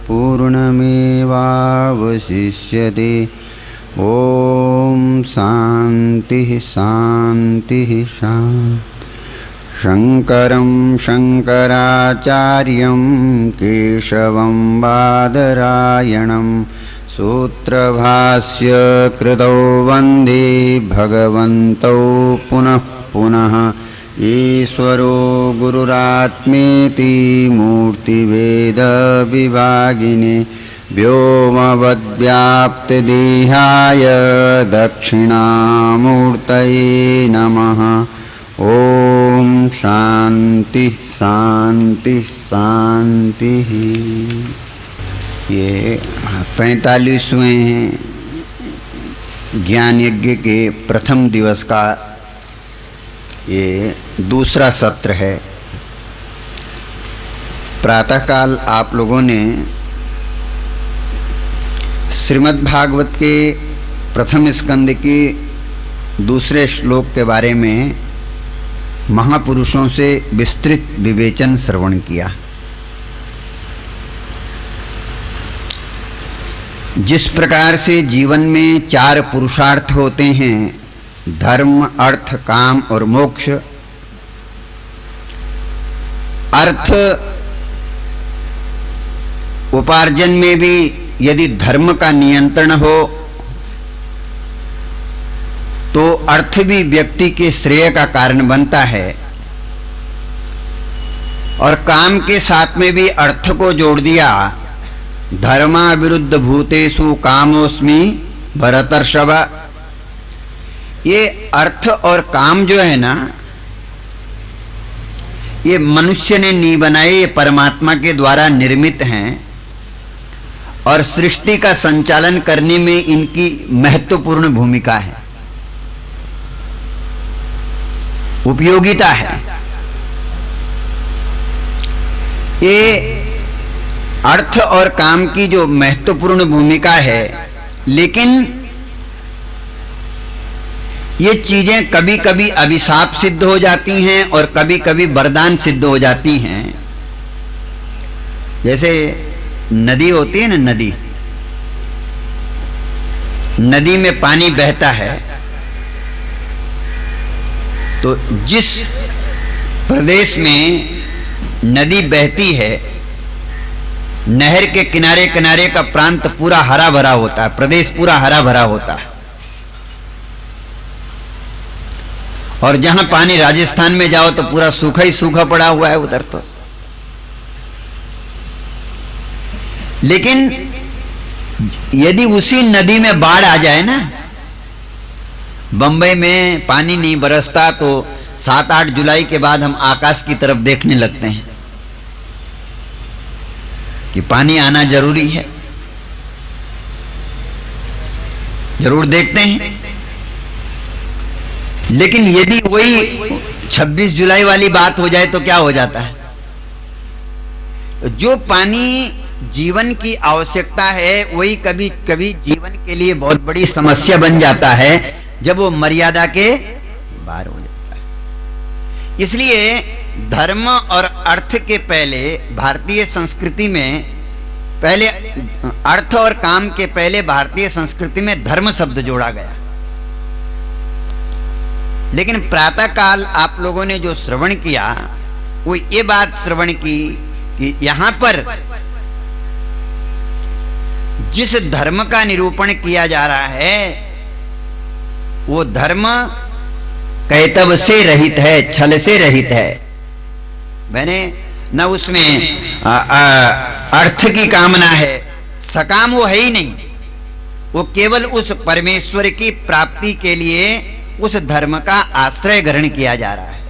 पूर्णमेवावशिष्यते। ओम शांति शांति शांति। शंकरं शंकराचार्यं केशवं बादरायणं सूत्रभाष्य कृतौ वन्दे भगवन्तौ पुनः पुनः। ईश्वरो गुरुरात्मेति मूर्तिभेद विभागिने व्योमवद्व्याप्तदेहाय दक्षिणामूर्तये नमः। ओम शांति शांति शांति। ये 45वें ज्ञान यज्ञ के प्रथम दिवस का ये दूसरा सत्र है। प्रातःकाल आप लोगों ने श्रीमद् भागवत के प्रथम स्कंद के दूसरे श्लोक के बारे में महापुरुषों से विस्तृत विवेचन श्रवण किया। जिस प्रकार से जीवन में 4 पुरुषार्थ होते हैं, धर्म, अर्थ, काम और मोक्ष। अर्थ उपार्जन में भी यदि धर्म का नियंत्रण हो तो अर्थ भी व्यक्ति के श्रेय का कारण बनता है, और काम के साथ में भी अर्थ को जोड़ दिया। धर्मा विरुद्ध भूतेषु कामोस्मि भरतर्षभ। ये अर्थ और काम जो है ना, ये मनुष्य ने नहीं बनाए, ये परमात्मा के द्वारा निर्मित हैं, और सृष्टि का संचालन करने में इनकी महत्वपूर्ण भूमिका है, उपयोगिता है। ये अर्थ और काम की जो महत्वपूर्ण भूमिका है, लेकिन ये चीजें कभी कभी अभिशाप सिद्ध हो जाती हैं और कभी कभी वरदान सिद्ध हो जाती हैं। जैसे नदी होती है ना, नदी में पानी बहता है, तो जिस प्रदेश में नदी बहती है, नहर के किनारे किनारे का प्रांत पूरा हरा भरा होता है, प्रदेश पूरा हरा भरा होता है। और जहां पानी राजस्थान में जाओ तो पूरा सूखा ही सूखा पड़ा हुआ है उधर तो। लेकिन यदि उसी नदी में बाढ़ आ जाए ना, बंबई में पानी नहीं बरसता तो 7-8 जुलाई के बाद हम आकाश की तरफ देखने लगते हैं कि पानी आना जरूरी है, जरूर देखते हैं। लेकिन यदि वही 26 जुलाई वाली बात हो जाए तो क्या हो जाता है? जो पानी जीवन की आवश्यकता है वही कभी कभी जीवन के लिए बहुत बड़ी समस्या बन जाता है जब वो मर्यादा के बाहर हो जाता है। इसलिए धर्म और अर्थ के पहले भारतीय संस्कृति में, पहले अर्थ और काम के पहले भारतीय संस्कृति में धर्म शब्द जोड़ा गया। लेकिन प्रातःकाल आप लोगों ने जो श्रवण किया वो ये बात श्रवण की कि यहां पर जिस धर्म का निरूपण किया जा रहा है वो धर्म कैतव से रहित है, छल से रहित है। मैंने न उसमें अर्थ की कामना है, सकाम वो है ही नहीं। वो केवल उस परमेश्वर की प्राप्ति के लिए उस धर्म का आश्रय ग्रहण किया जा रहा है।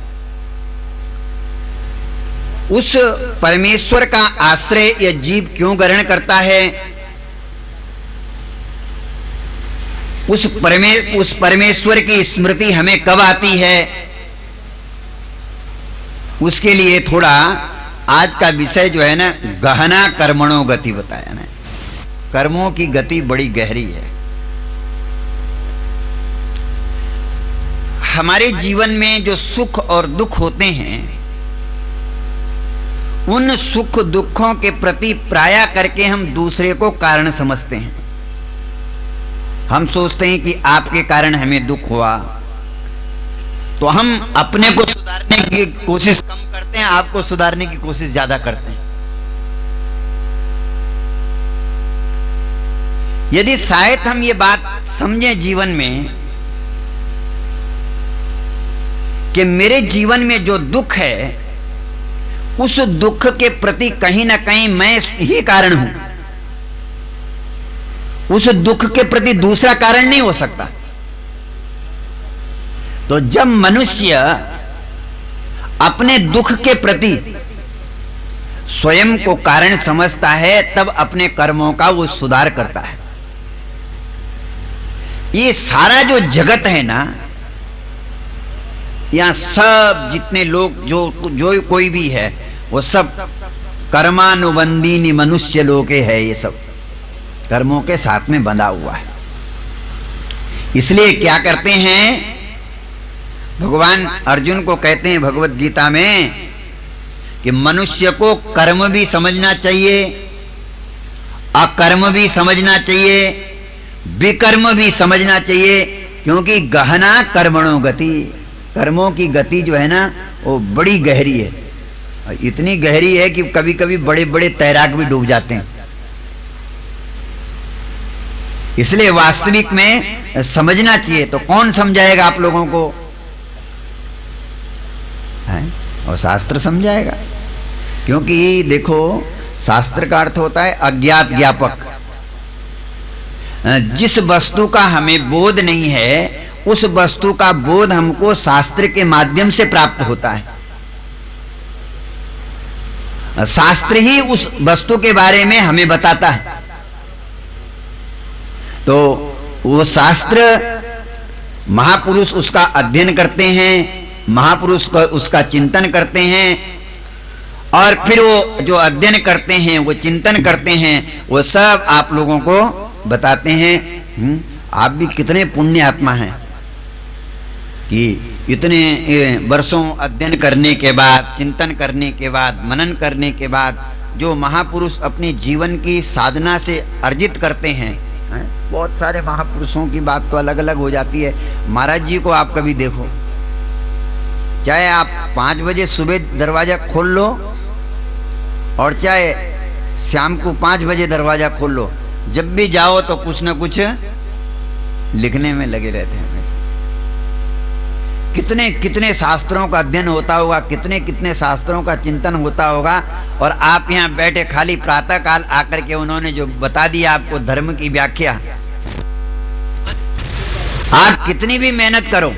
उस परमेश्वर का आश्रय यह जीव क्यों ग्रहण करता है? उस परमेश्वर की स्मृति हमें कब आती है? उसके लिए थोड़ा आज का विषय जो है ना, गहना कर्मणो गति बताया ना। कर्मों की गति बड़ी गहरी है। हमारे जीवन में जो सुख और दुख होते हैं उन सुख दुखों के प्रति प्राया करके हम दूसरे को कारण समझते हैं। हम सोचते हैं कि आपके कारण हमें दुख हुआ, तो हम अपने को सुधारने की कोशिश कम करते हैं, आपको सुधारने की कोशिश ज्यादा करते हैं। यदि शायद हम ये बात समझें जीवन में कि मेरे जीवन में जो दुख है, उस दुख के प्रति कहीं ना कहीं मैं ही कारण हूं, उस दुख के प्रति दूसरा कारण नहीं हो सकता। तो जब मनुष्य अपने दुख के प्रति स्वयं को कारण समझता है, तब अपने कर्मों का वो सुधार करता है। ये सारा जो जगत है ना, यहां सब जितने लोग जो कोई भी है, वो सब कर्मानुबंधीनि मनुष्य लोके है। ये सब कर्मों के साथ में बंधा हुआ है। इसलिए क्या करते हैं, भगवान अर्जुन को कहते हैं भगवत गीता में कि मनुष्य को कर्म भी समझना चाहिए, अकर्म भी समझना चाहिए, विकर्म भी समझना चाहिए, क्योंकि गहना कर्मणो गति, कर्मों की गति जो है ना वो बड़ी गहरी है। इतनी गहरी है कि कभी कभी बड़े बड़े तैराक भी डूब जाते हैं। इसलिए वास्तविक में समझना चाहिए। तो कौन समझाएगा आप लोगों को? है? और शास्त्र समझाएगा। क्योंकि देखो, शास्त्र का अर्थ होता है अज्ञात ज्ञापक। जिस वस्तु का हमें बोध नहीं है, उस वस्तु का बोध हमको शास्त्र के माध्यम से प्राप्त होता है। शास्त्र ही उस वस्तु के बारे में हमें बताता है। तो वो शास्त्र, महापुरुष उसका अध्ययन करते हैं, महापुरुष उसका चिंतन करते हैं, और फिर वो जो अध्ययन करते हैं, वो चिंतन करते हैं, वो सब आप लोगों को बताते हैं। आप भी कितने पुण्य आत्मा हैं कि इतने वर्षों अध्ययन करने के बाद, चिंतन करने के बाद, मनन करने के बाद जो महापुरुष अपने जीवन की साधना से अर्जित करते हैं। बहुत सारे महापुरुषों की बात तो अलग अलग हो जाती है। महाराज जी को आप कभी देखो, चाहे आप 5 बजे सुबह दरवाजा खोल लो और चाहे शाम को 5 बजे दरवाजा खोल लो, जब भी जाओ तो कुछ ना कुछ लिखने में लगे रहते हैं। कितने कितने शास्त्रों का अध्ययन होता होगा, कितने कितने शास्त्रों का चिंतन होता होगा, और आप यहाँ बैठे खाली प्रातः काल आकर के उन्होंने जो बता दिया आपको धर्म की व्याख्या। आप कितनी भी मेहनत करो,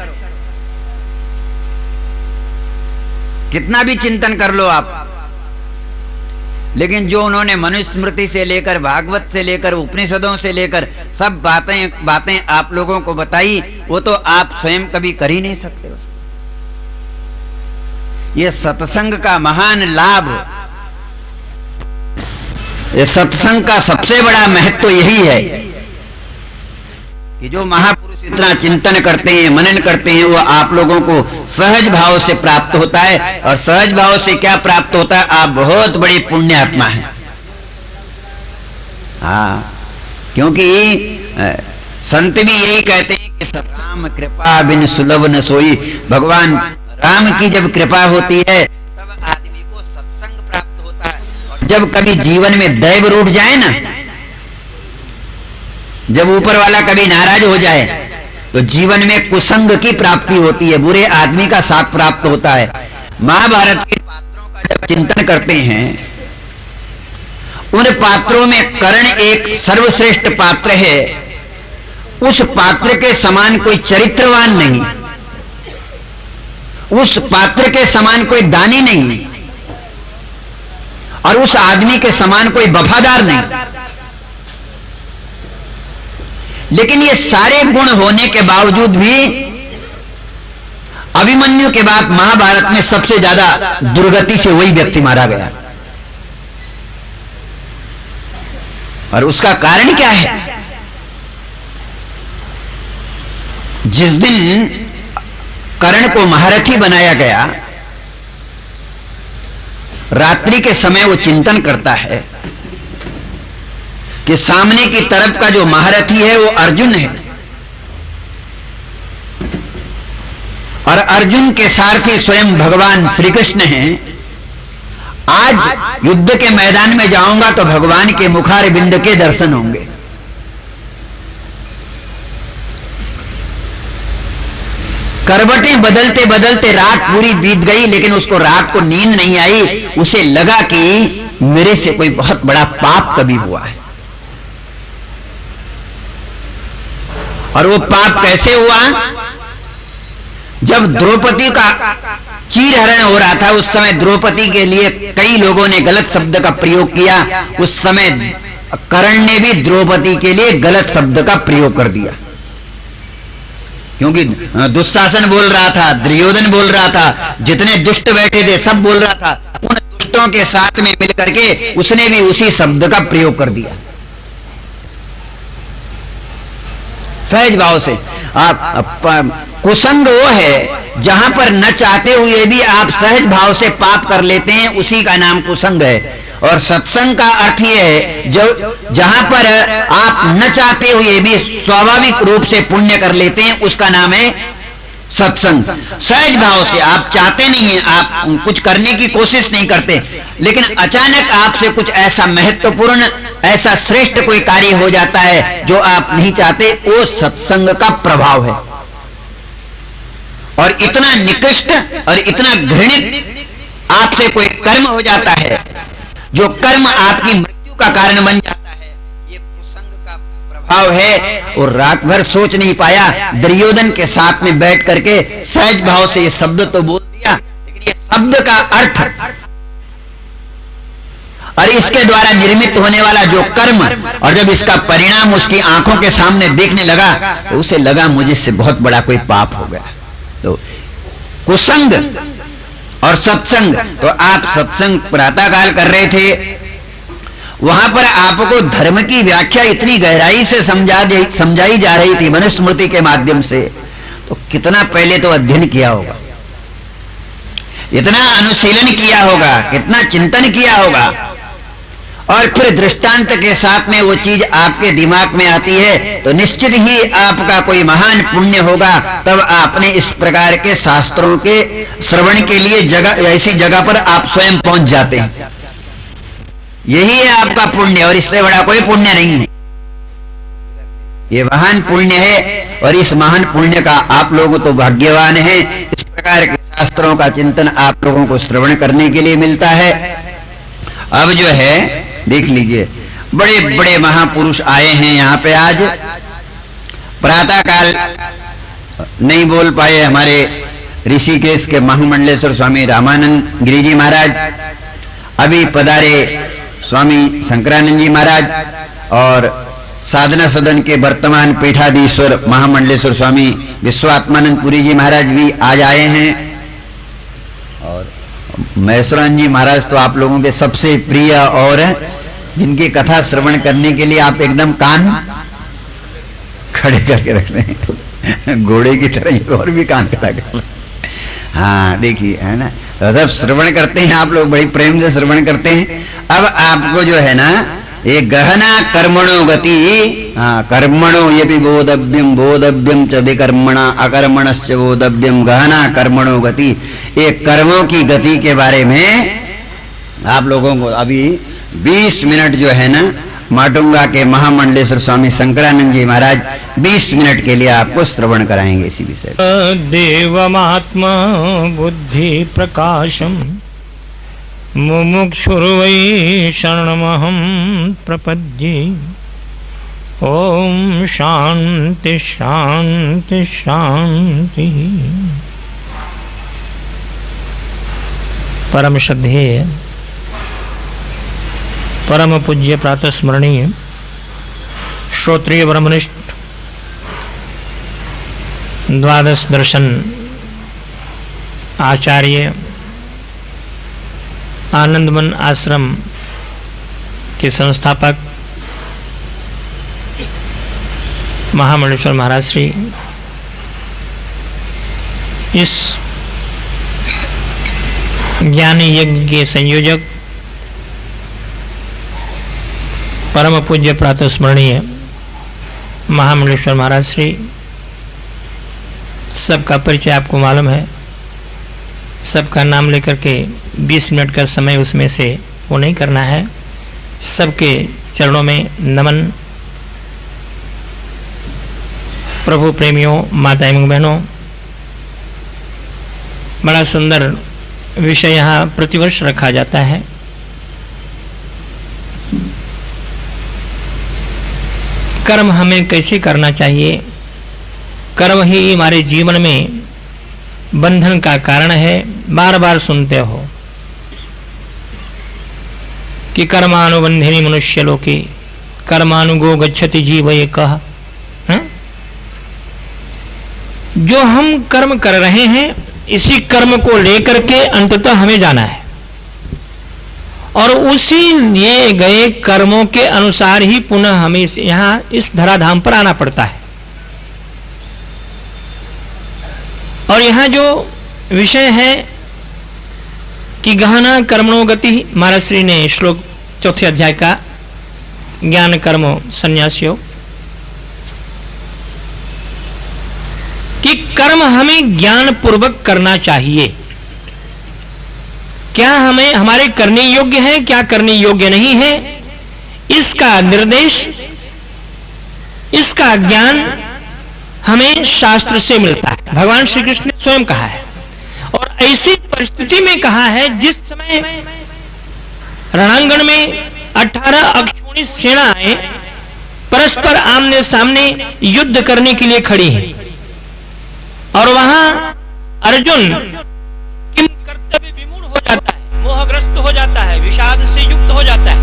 कितना भी चिंतन कर लो आप, लेकिन जो उन्होंने मनुस्मृति से लेकर, भागवत से लेकर, उपनिषदों से लेकर सब बातें आप लोगों को बताई, वो तो आप स्वयं कभी कर ही नहीं सकते उसको। ये सत्संग का महान लाभ, ये सत्संग का सबसे बड़ा महत्व यही है कि जो महापुरुष इतना चिंतन करते हैं, मनन करते हैं, वो आप लोगों को सहज भाव से प्राप्त होता है। और सहज भाव से क्या प्राप्त होता है? आप बहुत बड़ी पुण्य आत्मा हैं। हाँ, क्योंकि संत भी यही कहते हैं कि सत्संग कृपा बिन सुलभ न सोई। भगवान राम की जब कृपा होती है तब आदमी को सत्संग प्राप्त होता है। और जब कभी जीवन में दैव रूठ जाए ना, जब ऊपर वाला कभी नाराज हो जाए, तो जीवन में कुसंग की प्राप्ति होती है, बुरे आदमी का साथ प्राप्त होता है। महाभारत के पात्रों का जब चिंतन करते हैं, उन पात्रों में कर्ण एक सर्वश्रेष्ठ पात्र है। उस पात्र के समान कोई चरित्रवान नहीं, उस पात्र के समान कोई दानी नहीं, और उस आदमी के समान कोई वफादार नहीं। लेकिन ये सारे गुण होने के बावजूद भी अभिमन्यु के बाद महाभारत में सबसे ज्यादा दुर्गति से वही व्यक्ति मारा गया। और उसका कारण क्या है? जिस दिन कर्ण को महारथी बनाया गया, रात्रि के समय वो चिंतन करता है कि सामने की तरफ का जो महारथी है वो अर्जुन है और अर्जुन के सारथी स्वयं भगवान श्री कृष्ण हैं। आज युद्ध के मैदान में जाऊंगा तो भगवान के मुखार बिंद के दर्शन होंगे। करवटें बदलते बदलते रात पूरी बीत गई, लेकिन उसको रात को नींद नहीं आई। उसे लगा कि मेरे से कोई बहुत बड़ा पाप कभी हुआ है। और वो पाप कैसे हुआ? जब द्रौपदी का चीरहरण हो रहा था, उस समय द्रौपदी के लिए कई लोगों ने गलत शब्द का प्रयोग किया। उस समय कर्ण ने भी द्रौपदी के लिए गलत शब्द का प्रयोग कर दिया, क्योंकि दुशासन बोल रहा था, दुर्योधन बोल रहा था, जितने दुष्ट बैठे थे सब बोल रहा था। उन दुष्टों के साथ में मिलकर के उसने भी उसी शब्द का प्रयोग कर दिया सहज भाव से। आप कुसंग वो है जहां पर न चाहते हुए भी आप सहज भाव से पाप कर लेते हैं, उसी का नाम कुसंग है। और सत्संग का अर्थ यह है जो जहां पर आप न चाहते हुए भी स्वाभाविक रूप से पुण्य कर लेते हैं, उसका नाम है सत्संग। सहज भाव से आप चाहते नहीं हैं, आप कुछ करने की कोशिश नहीं करते, लेकिन अचानक आपसे कुछ ऐसा महत्वपूर्ण, ऐसा श्रेष्ठ कोई कार्य हो जाता है जो आप नहीं चाहते, वो सत्संग का प्रभाव है। और इतना निकृष्ट और इतना घृणित आपसे कोई कर्म हो जाता है, जो कर्म आपकी मृत्यु का कारण बन जाता है, ये कुसंग का प्रभाव है। और रात भर सोच नहीं पाया, दुर्योधन के साथ में बैठ करके सहज भाव से ये शब्द तो बोल दिया, लेकिन ये शब्द का अर्थ और इसके द्वारा निर्मित होने वाला जो कर्म, और जब इसका परिणाम उसकी आंखों के सामने देखने लगा तो उसे लगा मुझसे बहुत बड़ा कोई पाप हो गया। तो कुसंग और सत्संग, तो आप सत्संग प्रातःकाल कर रहे थे, वहां पर आपको धर्म की व्याख्या इतनी गहराई से समझाई जा रही थी मनुस्मृति के माध्यम से, तो कितना पहले तो अध्ययन किया होगा, इतना अनुशीलन किया होगा, कितना चिंतन किया होगा, और फिर दृष्टांत के साथ में वो चीज आपके दिमाग में आती है तो निश्चित ही आपका कोई महान पुण्य होगा। तब आपने इस प्रकार के शास्त्रों के श्रवण के लिए जगह, ऐसी जगह पर आप स्वयं पहुंच जाते हैं। यही है आपका पुण्य, और इससे बड़ा कोई पुण्य नहीं है। ये महान पुण्य है, और इस महान पुण्य का आप लोग तो भाग्यवान हैं। इस प्रकार के शास्त्रों का चिंतन आप लोगों को श्रवण करने के लिए मिलता है। अब जो है देख लीजिए, बड़े बड़े महापुरुष आए हैं यहाँ पे। आज प्रातःकाल नहीं बोल पाए हमारे ऋषिकेश के महामंडलेश्वर स्वामी रामानंद गिरी जी महाराज, अभी पधारे स्वामी शंकरानंद जी महाराज, और साधना सदन के वर्तमान पीठाधीश्वर महामंडलेश्वर स्वामी विश्वात्मानंद पुरी जी महाराज भी आज आए हैं। और महेश्वरानंद जी महाराज तो आप लोगों के सबसे प्रिय, और जिनकी कथा श्रवण करने के लिए आप एकदम कान खड़े करके रखते हैं, घोड़े की तरह, और भी कान खड़ा कर। हाँ देखिए, है ना, तो सब श्रवण करते हैं आप लोग, बड़ी प्रेम से श्रवण करते हैं। अब आपको जो है ना, ये गहना कर्मणो गति, हाँ कर्मणो ये भी बोधव्यम, बोधव्यम च विकर्मणा अकर्मणश्च बोधव्यम, गहना कर्मणो गति। ये कर्मों की गति के बारे में आप लोगों को अभी 20 मिनट जो है ना, माटुंगा के महामंडलेश्वर स्वामी शंकरानंद जी महाराज 20 मिनट के लिए आपको श्रवण कराएंगे इसी विषय। देवमात्मा बुद्धि प्रकाशम मुमुक्षुर्वै शरणमहं प्रपद्ये। ओम शांति शांति शांति। परम श्रद्धेय परम पूज्य प्रातः स्मरणीय श्रोत्रिय ब्रह्मनिष्ठ द्वादश दर्शन आचार्य आनंदवन आश्रम के संस्थापक महामंडलेश्वर महाराज श्री, इस ज्ञान यज्ञ के संयोजक परम पूज्य प्रातस्मरणीय महामंडलेश्वर महाराज श्री, सबका परिचय आपको मालूम है। सबका नाम लेकर के 20 मिनट का समय उसमें से वो नहीं करना है। सबके चरणों में नमन। प्रभु प्रेमियों, माता एवं बहनों, बड़ा सुंदर विषय यहाँ प्रतिवर्ष रखा जाता है। कर्म हमें कैसे करना चाहिए। कर्म ही हमारे जीवन में बंधन का कारण है। बार बार सुनते हो कि कर्मानुबंधिनी मनुष्य लोके कर्मानुगो गच्छति जीव एकः। जो हम कर्म कर रहे हैं इसी कर्म को लेकर के अंततः हमें जाना है और उसी लिए गए कर्मों के अनुसार ही पुनः हमें यहाँ इस धराधाम पर आना पड़ता है। और यहाँ जो विषय है कि गहना कर्मणो गति, महाराज श्री ने श्लोक 4 अध्याय का ज्ञान कर्म संन्यास योग, कि कर्म हमें ज्ञान पूर्वक करना चाहिए। क्या हमें हमारे करने योग्य है, क्या करने योग्य नहीं है, इसका निर्देश, इसका ज्ञान हमें शास्त्र से मिलता है। भगवान श्री कृष्ण ने स्वयं कहा है और ऐसी परिस्थिति में कहा है जिस समय रणांगण में 18 अक्षौहिणी सेनाएं परस्पर आमने सामने युद्ध करने के लिए खड़ी हैं और वहां अर्जुन किम कर्तव्य विमूढ़ हो जाता है, मोहग्रस्त हो जाता है, विषाद से युक्त हो जाता है।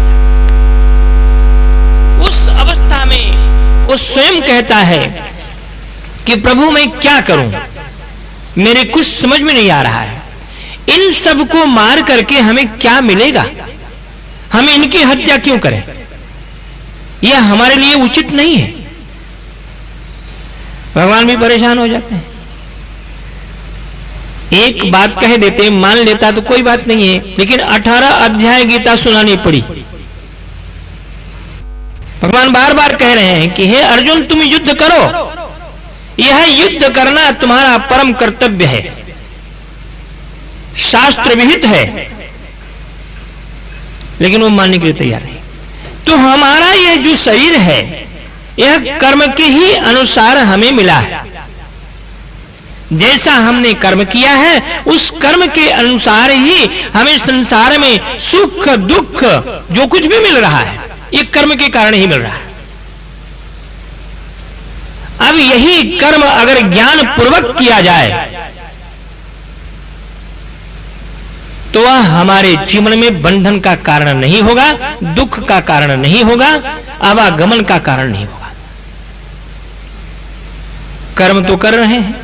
उस अवस्था में वो स्वयं कहता है कि प्रभु मैं क्या करूं, मेरे कुछ समझ में नहीं आ रहा है। इन सब को मार करके हमें क्या मिलेगा, हम इनकी हत्या क्यों करें, यह हमारे लिए उचित नहीं है। भगवान भी परेशान हो जाते हैं। एक बात कह देते, मान लेता तो कोई बात नहीं है, लेकिन 18 अध्याय गीता सुनानी पड़ी। भगवान बार बार कह रहे हैं कि हे अर्जुन तुम युद्ध करो, यह युद्ध करना तुम्हारा परम कर्तव्य है, शास्त्र विहित है, लेकिन वो मानने के लिए तैयार नहीं। तो हमारा यह जो शरीर है यह कर्म के ही अनुसार हमें मिला है। जैसा हमने कर्म किया है उस कर्म के अनुसार ही हमें संसार में सुख दुख जो कुछ भी मिल रहा है ये कर्म के कारण ही मिल रहा है। अब यही कर्म अगर ज्ञान पूर्वक किया जाए तो वह हमारे जीवन में बंधन का कारण नहीं होगा, दुख का कारण नहीं होगा, आवागमन का कारण नहीं होगा। कर्म तो कर रहे हैं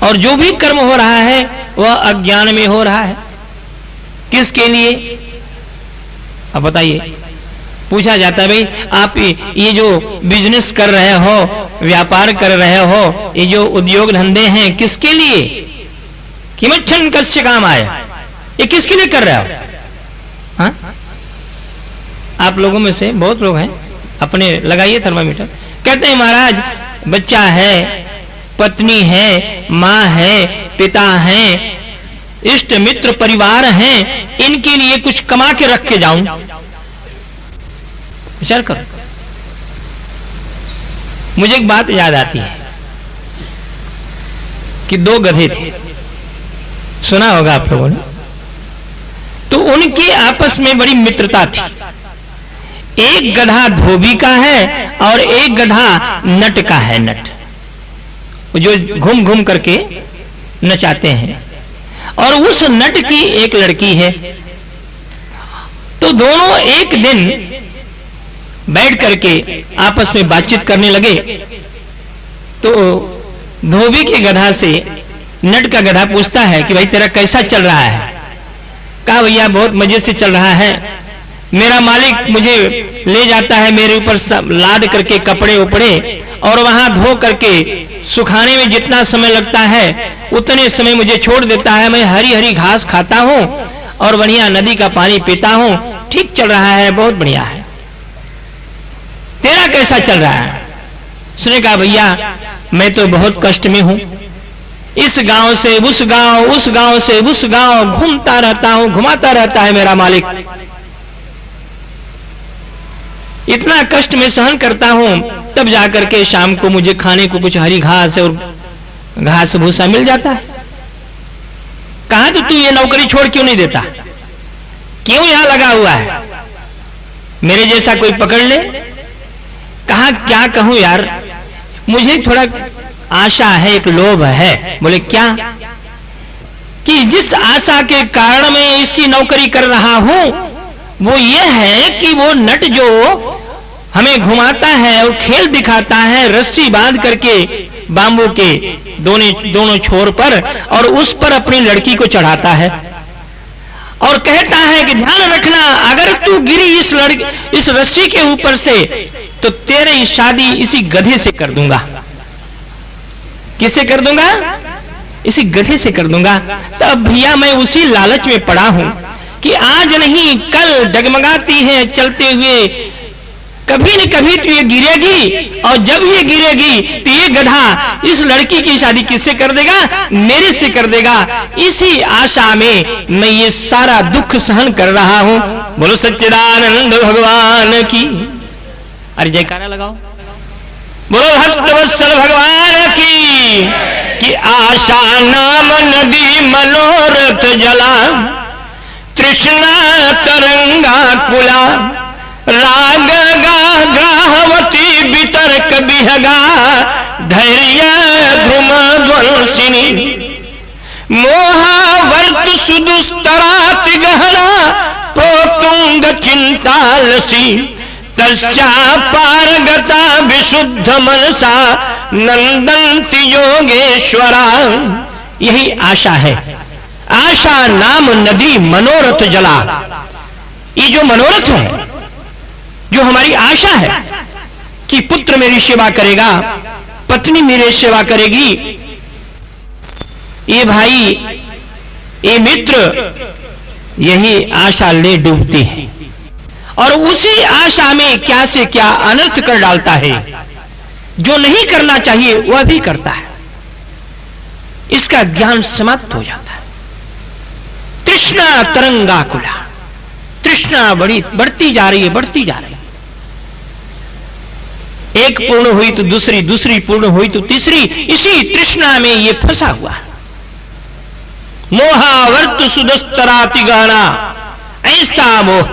और जो भी कर्म हो रहा है वह अज्ञान में हो रहा है। किसके लिए? अब बताइए। पूछा जाता है भाई आप ये जो बिजनेस कर रहे हो, व्यापार कर रहे हो, ये जो उद्योग धंधे हैं किसके लिए? किमच्छन कस्य काम आए, ये किसके लिए कर रहे हो? हाँ? आप लोगों में से बहुत लोग हैं, अपने लगाइए थर्मामीटर, कहते हैं महाराज बच्चा है, पत्नी है, माँ है, पिता है, इष्ट मित्र परिवार हैं, इनके लिए कुछ कमा के रख के जाऊं। विचार करो। मुझे एक बात याद आती है कि 2 गधे थे, सुना होगा आप लोगों ने। तो उनकी आपस में बड़ी मित्रता थी। एक गधा धोबी का है और एक गधा नट का है, नट जो घूम घूम करके नचाते हैं। और उस नट की एक लड़की है। तो दोनों एक दिन बैठ करके आपस में बातचीत करने लगे। तो धोबी के गधा से नट का गधा पूछता है कि भाई तेरा कैसा चल रहा है? कहा भैया बहुत मजे से चल रहा है, मेरा मालिक मुझे ले जाता है मेरे ऊपर लाद करके कपड़े उपड़े और वहां धो करके सुखाने में जितना समय लगता है उतने समय मुझे छोड़ देता है, मैं हरी हरी घास खाता हूं और बढ़िया नदी का पानी पीता हूं, ठीक चल रहा है, बहुत बढ़िया है। तेरा कैसा चल रहा है? उसने कहा भैया मैं तो बहुत कष्ट में हूं, इस गांव से उस गांव, उस गांव से उस गांव घूमता रहता हूं, घुमाता रहता है मेरा मालिक। इतना कष्ट में सहन करता हूं, तब जाकर के शाम को मुझे खाने को कुछ हरी घास और घास भूसा मिल जाता है। कहा तो तू ये नौकरी छोड़ क्यों नहीं देता? क्यों यहां लगा हुआ है? मेरे जैसा कोई पकड़ ले। कहा क्या कहूं यार, मुझे थोड़ा आशा है, एक लोभ है। बोले क्या? कि जिस आशा के कारण मैं इसकी नौकरी कर रहा हूं वो ये है कि वो नट जो हमें घुमाता है और खेल दिखाता है, रस्सी बांध करके बांबू के दोनों छोर पर, और उस पर अपनी लड़की को चढ़ाता है और कहता है कि ध्यान रखना, अगर तू गिरी इस रस्सी के ऊपर से तो तेरी शादी इसी गधे से कर दूंगा। किससे कर दूंगा? इसी गधे से कर दूंगा। तब भैया मैं उसी लालच में पड़ा हूं कि आज नहीं कल डगमगाती है चलते हुए, कभी न कभी तो ये गिरेगी, और जब ये गिरेगी तो ये गधा इस लड़की की शादी किससे कर देगा? मेरे से कर देगा। इसी आशा में मैं ये सारा दुख सहन कर रहा हूं। बोलो सच्चिदानंद भगवान की। अरे जयकारा लगाओ। बोलो भक्तवत्सल भगवान की। कि आशा नाम नदी मनोरथ जला, तृष्णा तरंगा कुला, राग गाहवती वितर्क बिहगा, धैर्य धूम ध्वंसिनी, मोहावर्त सुदुस्तराति गहना, प्रोतुंग चिंतालसी, तस्या पारगता विशुद्ध मनसा, नंदंति योगेश्वरा। यही आशा है। आशा नाम नदी मनोरथ जला। ये जो मनोरथ है, जो हमारी आशा है कि पुत्र मेरी सेवा करेगा, पत्नी मेरी सेवा करेगी, ये भाई, ये मित्र, यही आशा ले डूबती है और उसी आशा में क्या से क्या अनर्थ कर डालता है। जो नहीं करना चाहिए वह भी करता है, इसका ज्ञान समाप्त हो जाता है। तृष्णा तरंगाकुला, तृष्णा बढ़ती जा रही है, बढ़ती जा रही है। एक पूर्ण हुई तो दूसरी, दूसरी पूर्ण हुई तो तीसरी, इसी तृष्णा में ये फंसा हुआ है। मोहावर्त सुदस्तराति गहना, ऐसा मोह